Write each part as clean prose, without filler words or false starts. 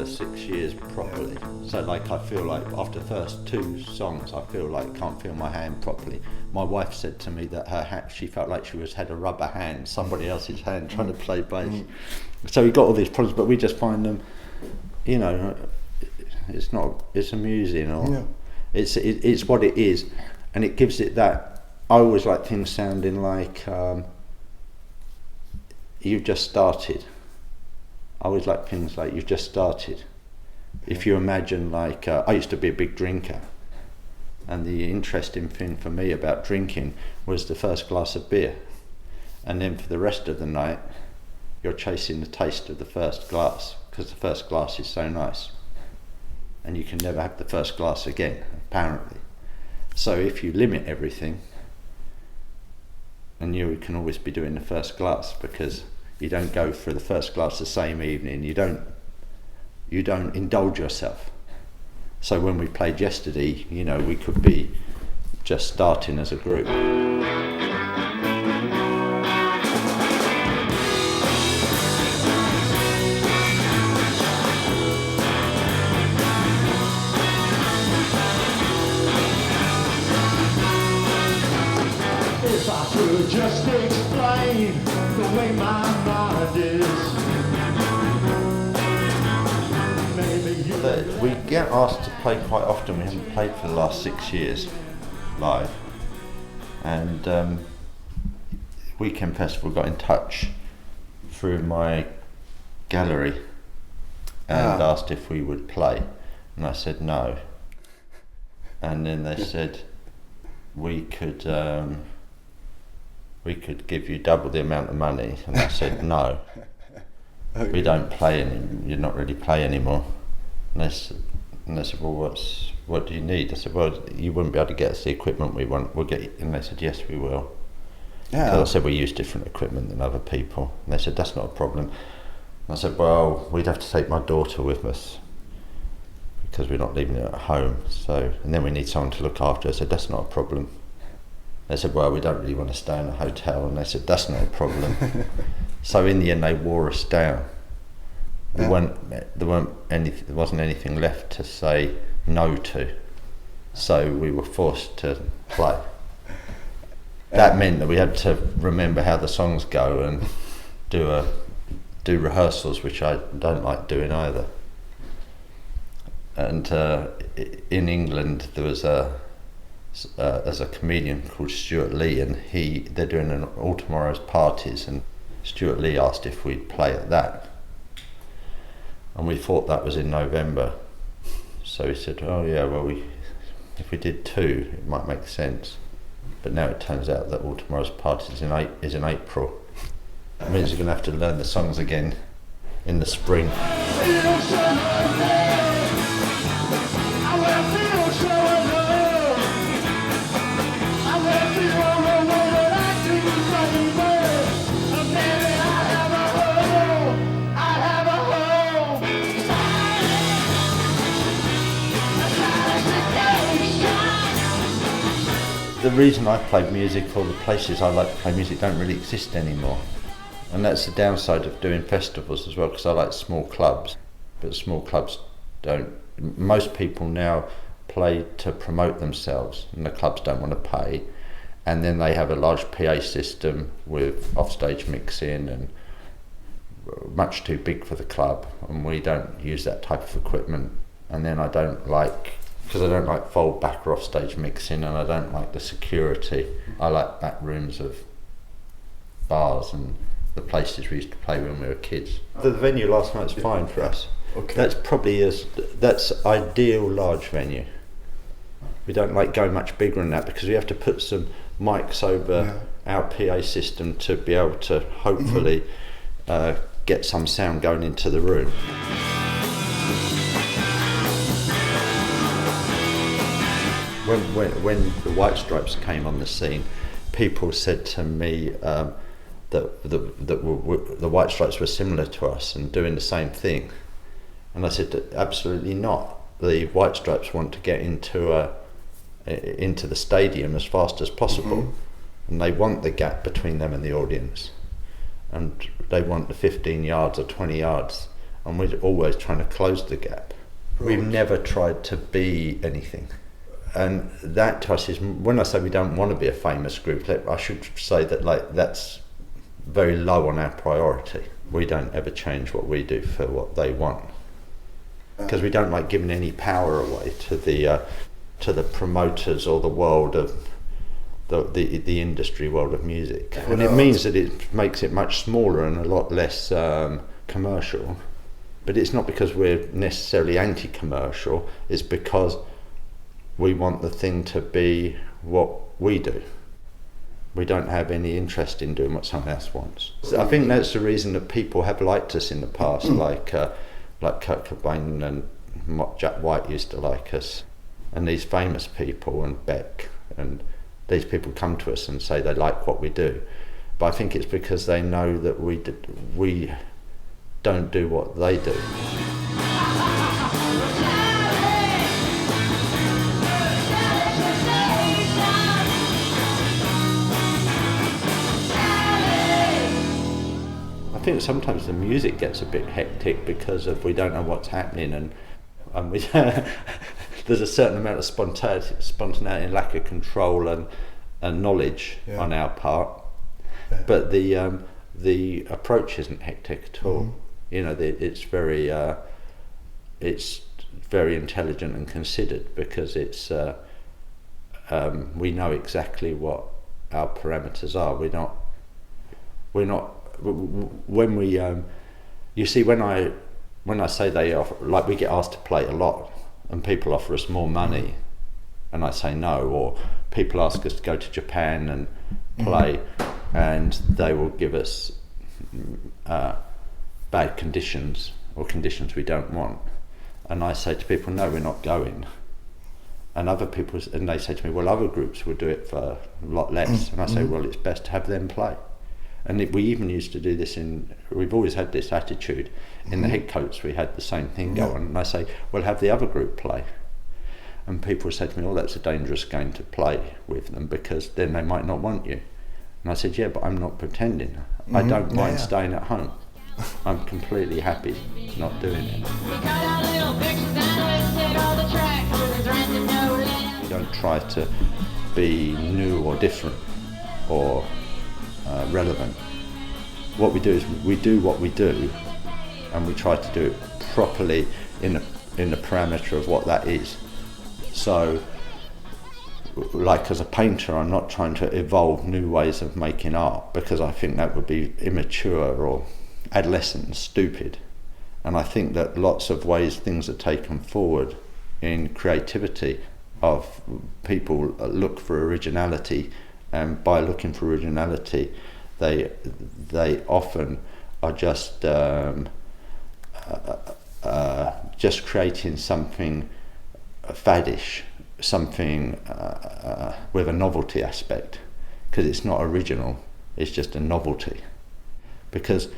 6 years properly. So like I feel like after the first 2 songs I feel like I can't feel my hand properly. My wife said to me that her hand, she felt like she had a rubber hand, somebody else's hand trying to play bass. So we got all these problems, but we just find them, you know, it's amusing, or it's what it is, and it gives it that. I always like things sounding like you've just started. I always like things like you've just started. If you imagine, like, I used to be a big drinker, and the interesting thing for me about drinking was the first glass of beer, and then for the rest of the night you're chasing the taste of the first glass, because the first glass is so nice, and you can never have the first glass again, apparently. So if you limit everything, and you can always be doing the first glass, because you don't go for the first glass the same evening, you don't indulge yourself. So when we played yesterday, you know, we could be just starting as a group. If I could just explain the way my mind is, maybe you We get asked to play quite often. We haven't played for the last 6 years live, and Weekend Festival got in touch through my gallery and asked if we would play, and I said no, and then they said we could give you double the amount of money, and I said no. Okay. We don't play you're not really play anymore. And they said, well, what do you need? I said, well, you wouldn't be able to get us the equipment we want. We'll get you. And they said, yes, we will. Yeah. I said, we use different equipment than other people. And they said, that's not a problem. And I said, well, we'd have to take my daughter with us because we're not leaving her at home. So, and then we need someone to look after her. I said, that's not a problem. They said, well, we don't really want to stay in a hotel. And they said, that's not a problem. So in the end, they wore us down. There wasn't anything left to say no to. So we were forced to play. That meant that we had to remember how the songs go and do rehearsals, which I don't like doing either. And in England, there was there's a comedian called Stuart Lee, and they're doing an All Tomorrow's Parties, and Stuart Lee asked if we'd play at that. And we thought that was in November. So he said, oh yeah, well, if we did 2, it might make sense. But now it turns out that All Tomorrow's Party is in April. That means you're going to have to learn the songs again in the spring. The reason I play music, or the places I like to play music, don't really exist anymore. And that's the downside of doing festivals as well, because I like small clubs. But small clubs don't. Most people now play to promote themselves, and the clubs don't want to pay. And then they have a large PA system with offstage mixing, and much too big for the club. And we don't use that type of equipment. And then I don't like fold back or offstage mixing, and I don't like the security. I like back rooms of bars and the places we used to play when we were kids. The venue last night's fine for us. Okay. That's ideal large venue. We don't like going much bigger than that, because we have to put some mics over our PA system to be able to hopefully get some sound going into the room. When the White Stripes came on the scene, people said to me that the White Stripes were similar to us and doing the same thing, and I said, absolutely not. The White Stripes want to get into the stadium as fast as possible, and they want the gap between them and the audience, and they want the 15 yards or 20 yards. and we're always trying to close the gap. We've never tried to be anything. And that to us is, when I say we don't want to be a famous group, I should say that that's very low on our priority. We don't ever change what we do for what they want, because we don't like giving any power away to the promoters or the world of the industry world of music. And it means that it makes it much smaller and a lot less commercial. But it's not because we're necessarily anti-commercial, it's because we want the thing to be what we do. We don't have any interest in doing what someone else wants. So I think that's the reason that people have liked us in the past, like Kurt Cobain and Jack White used to like us, and these famous people, and Beck, and these people come to us and say they like what we do. But I think it's because they know that we don't do what they do. I think sometimes the music gets a bit hectic because we don't know what's happening, and we there's a certain amount of spontaneity and lack of control and knowledge on our part. Yeah. But the approach isn't hectic at all. It's very intelligent and considered, because it's we know exactly what our parameters are. We're not when we you see, when I say they offer, like, we get asked to play a lot and people offer us more money and I say no, or people ask us to go to Japan and play and they will give us bad conditions or conditions we don't want, and I say to people, no, we're not going. And other people, and they say to me, well, other groups will do it for a lot less, and I say, well, it's best to have them play. And we even used to do this we've always had this attitude. In the Headcoats we had the same thing going, and I say, well, have the other group play. And people say to me, oh, that's a dangerous game to play with them, because then they might not want you. And I said, yeah, but I'm not pretending. I don't mind staying at home. I'm completely happy not doing it. We don't try to be new or different or relevant. What we do is we do what we do, and we try to do it properly in the parameter of what that is. So, like, as a painter, I'm not trying to evolve new ways of making art, because I think that would be immature or adolescent and stupid. And I think that lots of ways things are taken forward in creativity, of people look for originality, and by looking for originality they often are just creating something faddish, something with a novelty aspect, because it's not original, it's just a novelty. Because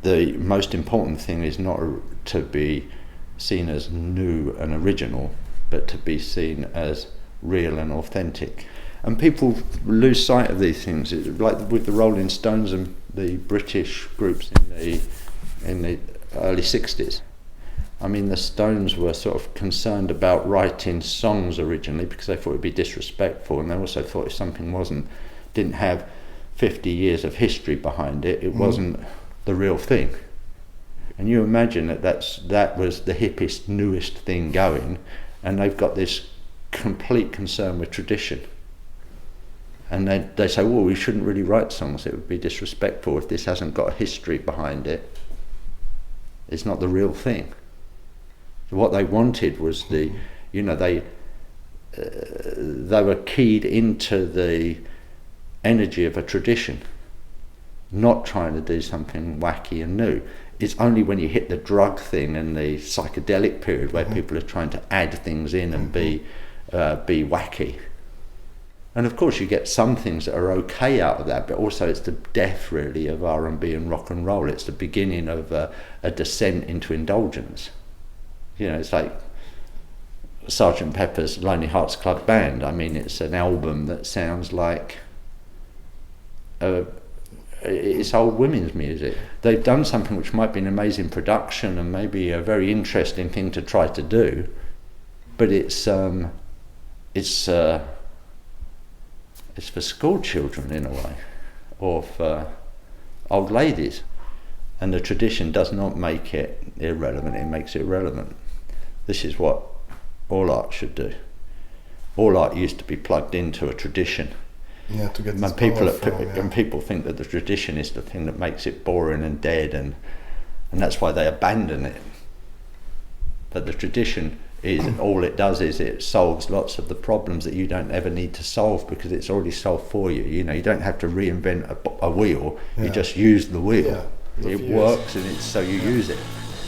the most important thing is not to be seen as new and original, but to be seen as real and authentic. And people lose sight of these things, like with the Rolling Stones and the British groups in the early 60s. I mean, the Stones were sort of concerned about writing songs originally because they thought it would be disrespectful, and they also thought if something didn't have 50 years of history behind it, it wasn't the real thing. And you imagine that was the hippest, newest thing going, and they've got this complete concern with tradition. And they say, well, we shouldn't really write songs, it would be disrespectful if this hasn't got a history behind it. It's not the real thing. What they wanted was they were keyed into the energy of a tradition, not trying to do something wacky and new. It's only when you hit the drug thing and the psychedelic period where people are trying to add things in and be wacky. And of course you get some things that are okay out of that, but also it's the death really of R&B and rock and roll. It's the beginning of a descent into indulgence. It's like Sgt. Pepper's Lonely Hearts Club Band. I mean, it's an album that sounds like it's old women's music. They've done something which might be an amazing production and maybe a very interesting thing to try to do, but it's for school children in a way, or for old ladies, and the tradition does not make it irrelevant, it makes it relevant. This is what all art should do. All art used to be plugged into a tradition. Yeah, to get this and people power from, yeah. and people think that the tradition is the thing that makes it boring and dead, and that's why they abandon it. But the tradition is all it does is it solves lots of the problems that you don't ever need to solve, because it's already solved for you. You know, you don't have to reinvent a wheel. Yeah. You just use the wheel. Yeah. It works, and it's so you use it,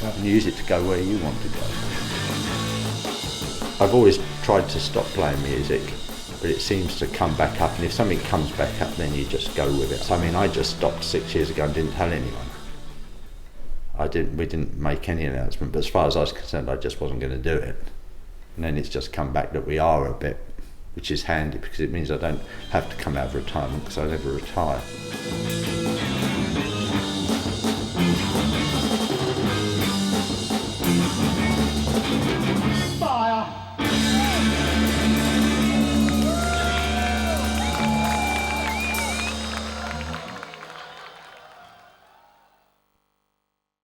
and use it to go where you want to go. I've always tried to stop playing music, but it seems to come back up, and if something comes back up, then you just go with it. So, I mean, I just stopped 6 years ago and didn't tell anyone. We didn't make any announcement, but as far as I was concerned, I just wasn't going to do it. And then it's just come back that we are a bit, which is handy, because it means I don't have to come out of retirement, because I never retire.